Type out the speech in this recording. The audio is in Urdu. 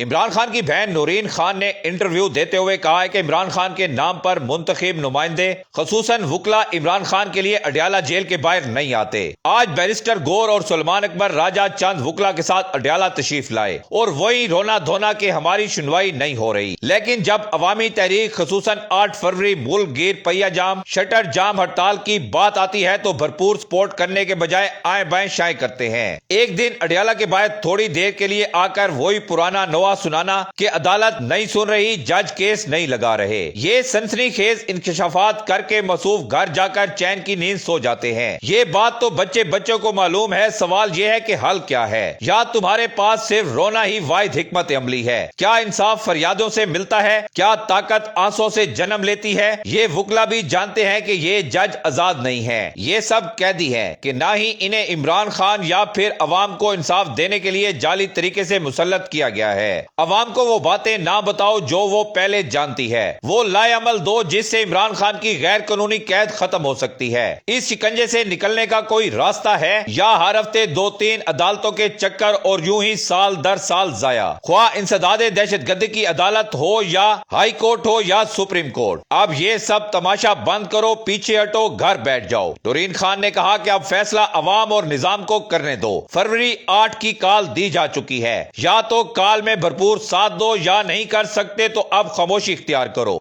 عمران خان کی بہن نورین خان نے انٹرویو دیتے ہوئے کہا ہے کہ عمران خان کے نام پر منتخب نمائندے خصوصاً وکلا عمران خان کے لیے اڈیالہ جیل کے باہر نہیں آتے۔ آج بیرسٹر گور اور سلمان اکبر راجہ چند وکلا کے ساتھ اڈیالہ تشریف لائے اور وہی رونا دھونا کہ ہماری سنوائی نہیں ہو رہی، لیکن جب عوامی تحریک خصوصاً 8 فروری ملک گیر پہیا جام شٹر جام ہڑتال کی بات آتی ہے تو بھرپور سپورٹ کرنے کے بجائے آئیں بائیں شائیں کرتے ہیں۔ ایک دن اڈیالہ کے باہر تھوڑی دیر کے لیے آ کر وہی پرانا نوا سنانا کہ عدالت نہیں سن رہی، جج کیس نہیں لگا رہے، یہ سنسنی خیز انکشافات کر کے مصوف گھر جا کر چین کی نیند سو جاتے ہیں۔ یہ بات تو بچوں کو معلوم ہے، سوال یہ ہے کہ حل کیا ہے؟ یا تمہارے پاس صرف رونا ہی واحد حکمت عملی ہے؟ کیا انصاف فریادوں سے ملتا ہے؟ کیا طاقت آنسوں سے جنم لیتی ہے؟ یہ وکلا بھی جانتے ہیں کہ یہ جج آزاد نہیں ہے، یہ سب قیدی ہیں کہ نہ ہی انہیں عمران خان یا پھر عوام کو انصاف دینے کے لیے جعلی طریقے سے مسلط کیا گیا ہے۔ عوام کو وہ باتیں نہ بتاؤ جو وہ پہلے جانتی ہے، وہ لائے عمل دو جس سے عمران خان کی غیر قانونی قید ختم ہو سکتی ہے۔ اس شکنجے سے نکلنے کا کوئی راستہ ہے یا ہر ہفتے 2-3 عدالتوں کے چکر اور یوں ہی سال در سال ضائع، خواہ انسداد دہشت گردی کی عدالت ہو یا ہائی کورٹ ہو یا سپریم کورٹ؟ اب یہ سب تماشا بند کرو، پیچھے ہٹو، گھر بیٹھ جاؤ۔ نورین خان نے کہا کہ اب فیصلہ عوام اور نظام کو کرنے دو۔ فروری 8 کی کال دی جا چکی ہے، یا تو کال میں بھرپور ساتھ دو یا نہیں کر سکتے تو اب خاموشی اختیار کرو۔